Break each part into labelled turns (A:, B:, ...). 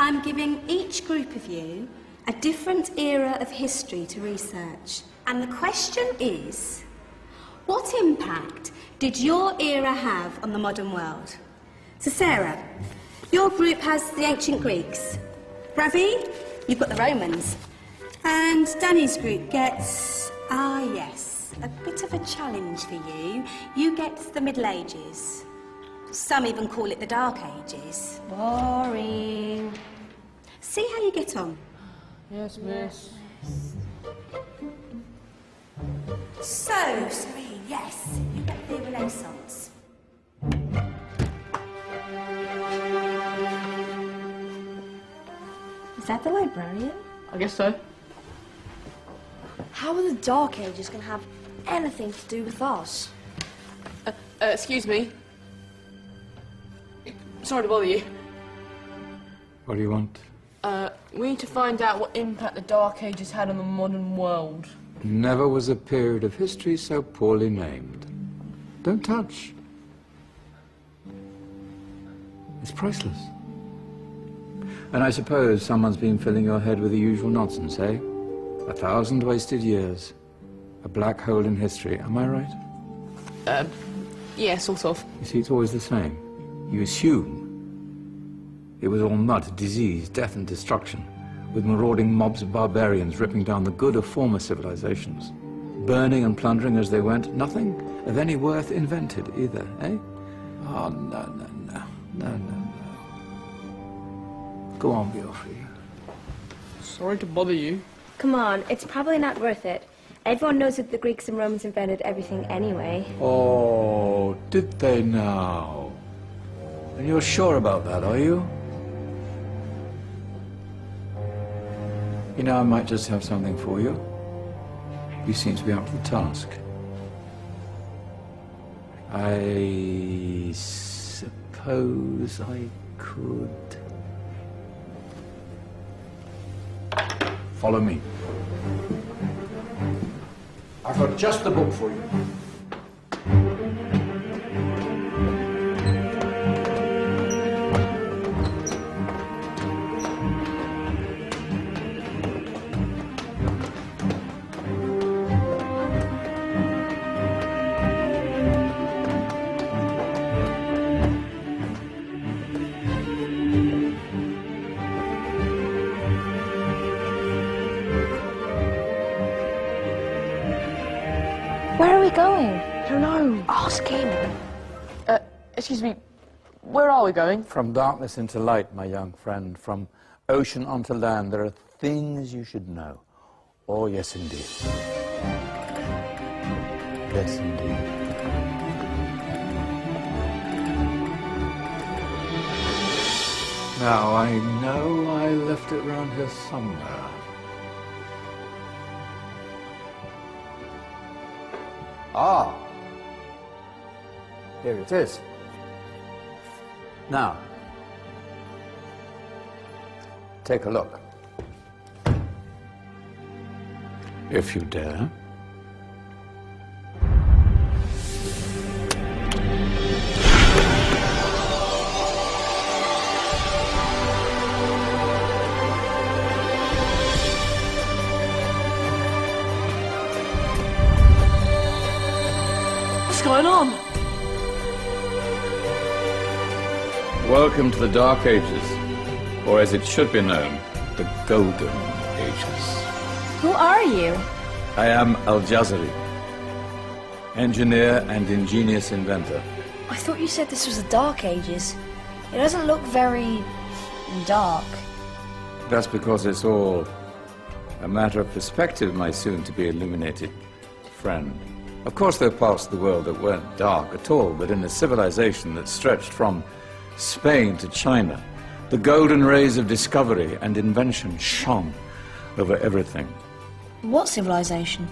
A: I'm giving each group of you a different era of history to research. And the question is, what impact did your era have on the modern world? So Sarah, your group has the ancient Greeks. Ravi, you've got the Romans. And Danny's group gets, yes, a bit of a challenge for you. You get the Middle Ages. Some even call it the Dark Ages.
B: Boring.
A: See how you get on.
C: Yes, miss.
A: So, Serene, yes, you get the Renaissance.
B: Is that the librarian?
C: I guess so.
B: How are the Dark Ages going to have anything to do with us?
C: Excuse me. Sorry to bother you.
D: What do you want?
C: We need to find out what impact the Dark Ages had on the modern world.
D: Never was a period of history so poorly named. Don't touch. It's priceless. And I suppose someone's been filling your head with the usual nonsense, eh? 1,000 wasted years. A black hole in history, am I right?
C: Yeah, sort of.
D: You see, it's always the same. You assume it was all mud, disease, death and destruction, with marauding mobs of barbarians ripping down the good of former civilizations, burning and plundering as they went. Nothing of any worth invented either, eh? Oh, no. Go on, Geoffrey.
C: Sorry to bother you.
B: Come on, it's probably not worth it. Everyone knows that the Greeks and Romans invented everything anyway.
D: Oh, did they now? And you're sure about that, are you? You know, I might just have something for you. You seem to be up to the task. I suppose I could... Follow me. I've got just the book for you.
B: Where are we going?
C: I don't know.
B: Ask him.
C: Excuse me. Where are we going?
D: From darkness into light, my young friend. From ocean onto land, there are things you should know. Oh, yes, indeed. Yes, indeed. Now, I know I left it round here somewhere. Ah, here it is. Now, take a look. If you dare.
C: What's going on?
D: Welcome to the Dark Ages, or as it should be known, the Golden Ages.
B: Who are you?
D: I am Al-Jazari, engineer and ingenious inventor.
B: I thought you said this was the Dark Ages. It doesn't look very... dark.
D: That's because it's all a matter of perspective, my soon-to-be illuminated friend. Of course, there are parts of the world that weren't dark at all, but in a civilization that stretched from Spain to China, the golden rays of discovery and invention shone over everything.
B: What civilization?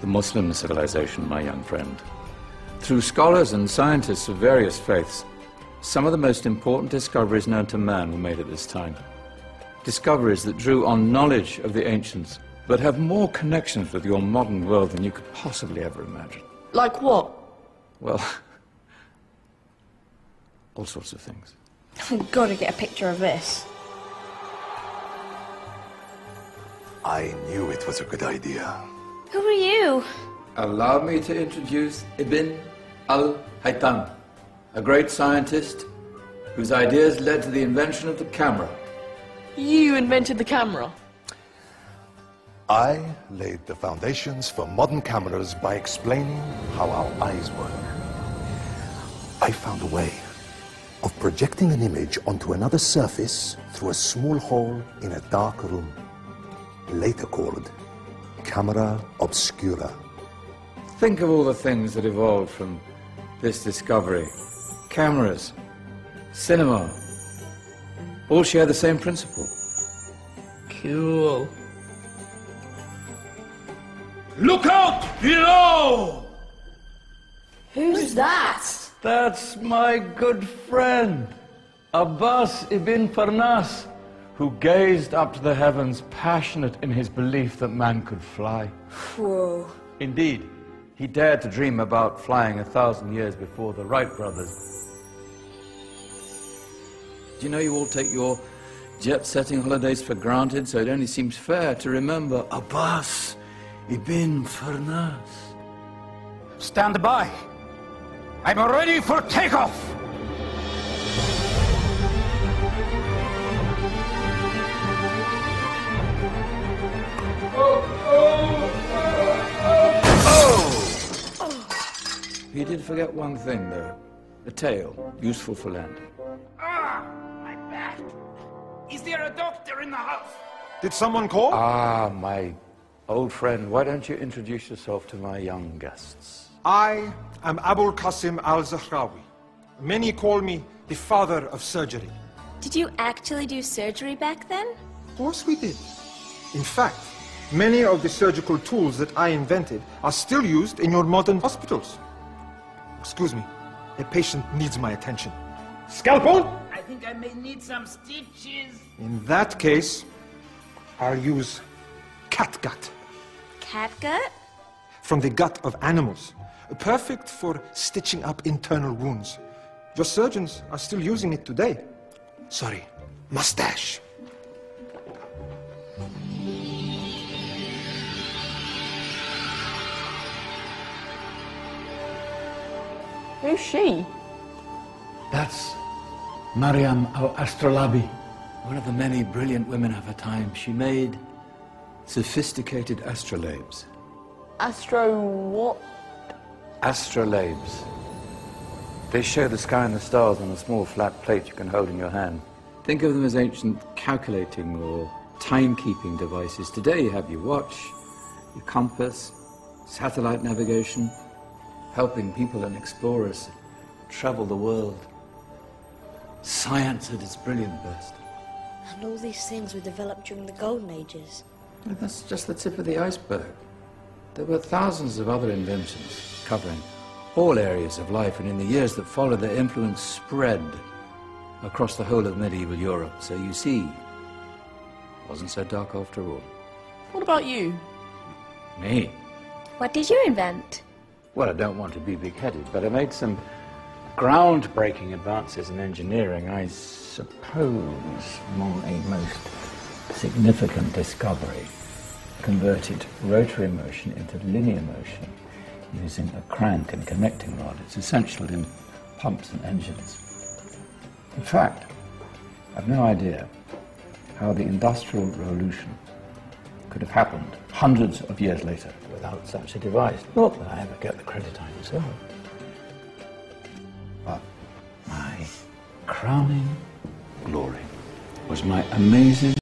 D: The Muslim civilization, my young friend. Through scholars and scientists of various faiths, some of the most important discoveries known to man were made at this time. Discoveries that drew on knowledge of the ancients, but have more connections with your modern world than you could possibly ever imagine.
C: Like what?
D: Well, all sorts of things.
B: I've got to get a picture of this.
E: I knew it was a good idea.
B: Who are you?
D: Allow me to introduce Ibn al-Haytham, a great scientist whose ideas led to the invention of the camera.
C: You invented the camera.
E: I laid the foundations for modern cameras by explaining how our eyes work. I found a way of projecting an image onto another surface through a small hole in a dark room, later called camera obscura.
D: Think of all the things that evolved from this discovery. Cameras, cinema, all share the same principle.
C: Cool.
F: Look out below!
C: Who's that?
D: That's my good friend, Abbas ibn Farnas, who gazed up to the heavens, passionate in his belief that man could fly.
B: Whoa.
D: Indeed, he dared to dream about flying 1,000 years before the Wright brothers. Do you know you all take your jet-setting holidays for granted, so it only seems fair to remember Abbas ibn Farnas?
F: Stand by. I'm ready for takeoff.
D: He did forget one thing, though. A tail, useful for landing.
F: Ah, my back. Is there a doctor in the house?
E: Did someone call?
D: Ah, my old friend, why don't you introduce yourself to my young guests?
G: I am Abul Qasim al-Zahrawi. Many call me the father of surgery.
B: Did you actually do surgery back then?
G: Of course we did. In fact, many of the surgical tools that I invented are still used in your modern hospitals. Excuse me, a patient needs my attention. Scalpel?
F: I think I may need some stitches.
G: In that case, I'll use catgut.
B: Catgut?
G: From the gut of animals. Perfect for stitching up internal wounds. Your surgeons are still using it today. Sorry, mustache.
C: Who's she?
D: That's Maryam al-Astrolabi, one of the many brilliant women of her time. She made sophisticated astrolabes.
C: Astro what?
D: Astrolabes. They show the sky and the stars on a small flat plate you can hold in your hand. Think of them as ancient calculating or timekeeping devices. Today you have your watch, your compass, satellite navigation, helping people and explorers travel the world. Science at its brilliant best.
H: And all these things were developed during the Golden Ages.
D: And that's just the tip of the iceberg. There were thousands of other inventions covering all areas of life, and in the years that followed, their influence spread across the whole of medieval Europe. So you see, it wasn't so dark after all.
C: What about you?
D: Me?
B: What did you invent?
D: Well, I don't want to be big-headed, but I made some groundbreaking advances in engineering. I suppose my most significant discovery converted rotary motion into linear motion using a crank and connecting rod. It's essential in pumps and engines. In fact, I've no idea how the Industrial Revolution could have happened hundreds of years later without such a device. Not that I ever get the credit I deserve. But my crowning glory was my amazing